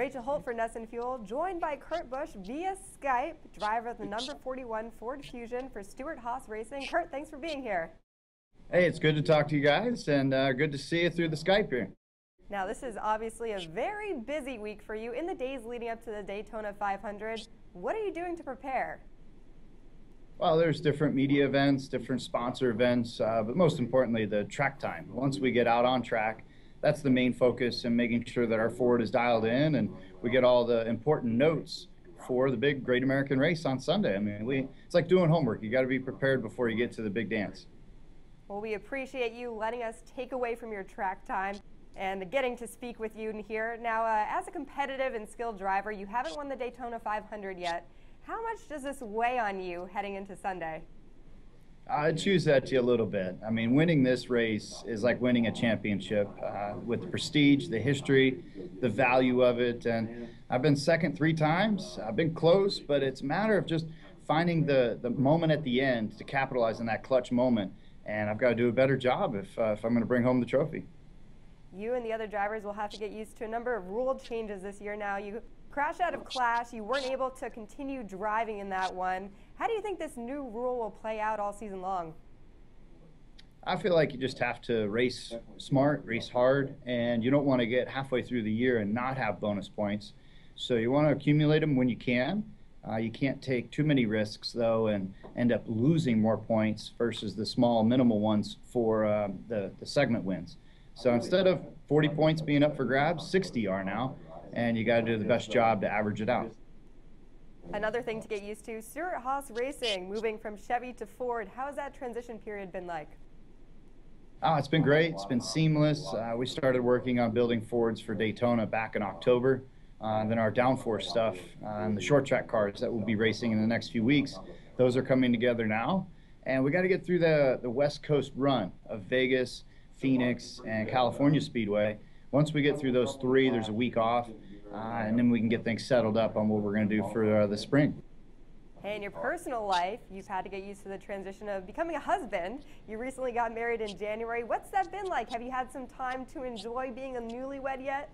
Rachel Holt for Ness and Fuel, joined by Kurt Busch via Skype, driver of the number 41 Ford Fusion for Stewart-Haas Racing. Kurt, thanks for being here. Hey, it's good to talk to you guys, and good to see you through the Skype here. Now, this is obviously a very busy week for you in the days leading up to the Daytona 500. What are you doing to prepare? Well, there's different media events, different sponsor events, but most importantly, the track time. Once we get out on track, that's the main focus in making sure that our Ford is dialed in and we get all the important notes for the big Great American Race on Sunday. I mean, it's like doing homework. You got to be prepared before you get to the big dance. Well, we appreciate you letting us take away from your track time and getting to speak with you here. Now, as a competitive and skilled driver, you haven't won the Daytona 500 yet. How much does this weigh on you heading into Sunday? I'd choose that to you a little bit. I mean, winning this race is like winning a championship with the prestige, the history, the value of it. And I've been second 3 times. I've been close, but it's a matter of just finding the moment at the end to capitalize on that clutch moment. And I've got to do a better job if I'm going to bring home the trophy. You and the other drivers will have to get used to a number of rule changes this year now. You crashed out of class. You weren't able to continue driving in that one. How do you think this new rule will play out all season long? I feel like you just have to race smart, race hard, and you don't want to get halfway through the year and not have bonus points. So you want to accumulate them when you can. You can't take too many risks, though, and end up losing more points versus the small, minimal ones for the segment wins. So instead of 40 points being up for grabs, 60 are now, and you got to do the best job to average it out. Another thing to get used to, Stewart-Haas Racing, moving from Chevy to Ford. How has that transition period been like? It's been great. It's been seamless. We started working on building Fords for Daytona back in October. Then our downforce stuff and the short track cars that we'll be racing in the next few weeks, those are coming together now. And we got to get through the West Coast run of Vegas, Phoenix, and California Speedway. Once we get through those 3, there's a week off, and then we can get things settled up on what we're going to do for the spring. Hey, in your personal life, you've had to get used to the transition of becoming a husband. You recently got married in January. What's that been like? Have you had some time to enjoy being a newlywed yet?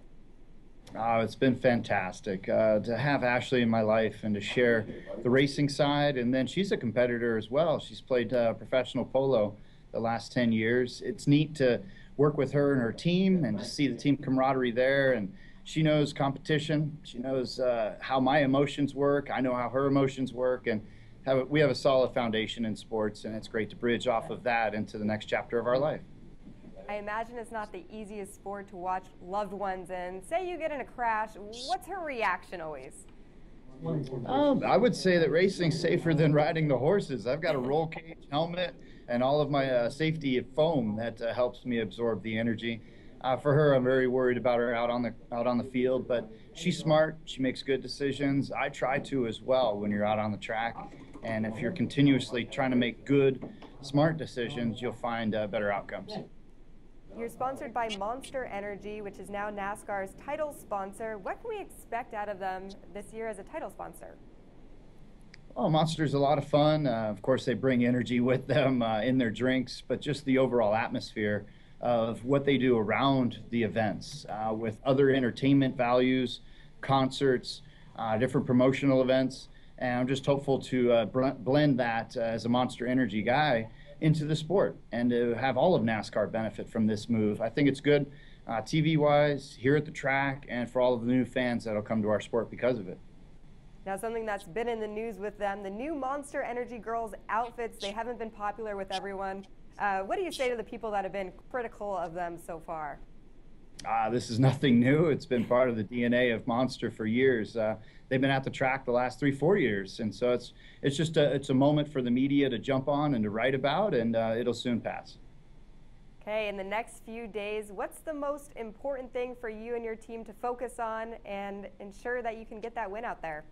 It's been fantastic to have Ashley in my life and to share the racing side. And then she's a competitor as well. She's played professional polo the last 10 years. It's neat to work with her and her team and to see the team camaraderie there. And she knows competition. She knows how my emotions work. I know how her emotions work. And we have a solid foundation in sports, and it's great to bridge off of that into the next chapter of our life. I imagine it's not the easiest sport to watch loved ones in. Say you get in a crash, what's her reaction always? I would say that racing's safer than riding the horses. I've got a roll cage helmet and all of my safety foam that helps me absorb the energy. For her, I'm very worried about her out on the field, but she's smart. She makes good decisions. I try to as well when you're out on the track. And if you're continuously trying to make good, smart decisions, you'll find better outcomes. You're sponsored by Monster Energy, which is now NASCAR's title sponsor. What can we expect out of them this year as a title sponsor? Well, Monster's a lot of fun. Of course, they bring energy with them in their drinks, but just the overall atmosphere of what they do around the events with other entertainment values, concerts, different promotional events. And I'm just hopeful to blend that as a Monster Energy guy into the sport and to have all of NASCAR benefit from this move. I think it's good TV-wise, here at the track, and for all of the new fans that'll come to our sport because of it. Now, something that's been in the news with them, the new Monster Energy girls outfits, they haven't been popular with everyone. What do you say to the people that have been critical of them so far? This is nothing new. It's been part of the DNA of Monster for years. They've been at the track the last 3-4 years, and so it's just a moment for the media to jump on and to write about, and it'll soon pass. Okay, in the next few days, what's the most important thing for you and your team to focus on and ensure that you can get that win out there?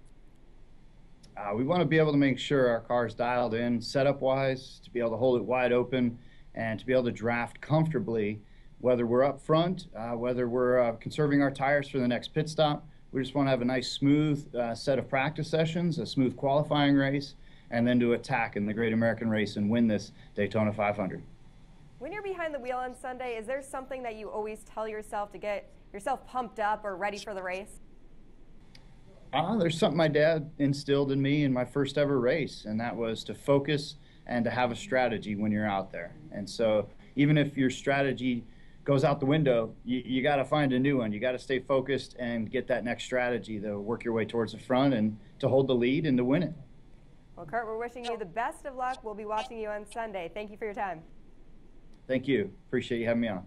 We want to be able to make sure our car's dialed in setup-wise, to be able to hold it wide open, and to be able to draft comfortably, whether we're up front, whether we're conserving our tires for the next pit stop. We just want to have a nice, smooth set of practice sessions, a smooth qualifying race, and then to attack in the Great American Race and win this Daytona 500. When you're behind the wheel on Sunday, is there something that you always tell yourself to get yourself pumped up or ready for the race? There's something my dad instilled in me in my first ever race, and that was to focus and to have a strategy when you're out there. And so even if your strategy goes out the window, you got to find a new one. You got to stay focused and get that next strategy to work your way towards the front and to hold the lead and to win it. Well, Kurt, we're wishing you the best of luck. We'll be watching you on Sunday. Thank you for your time. Thank you. Appreciate you having me on.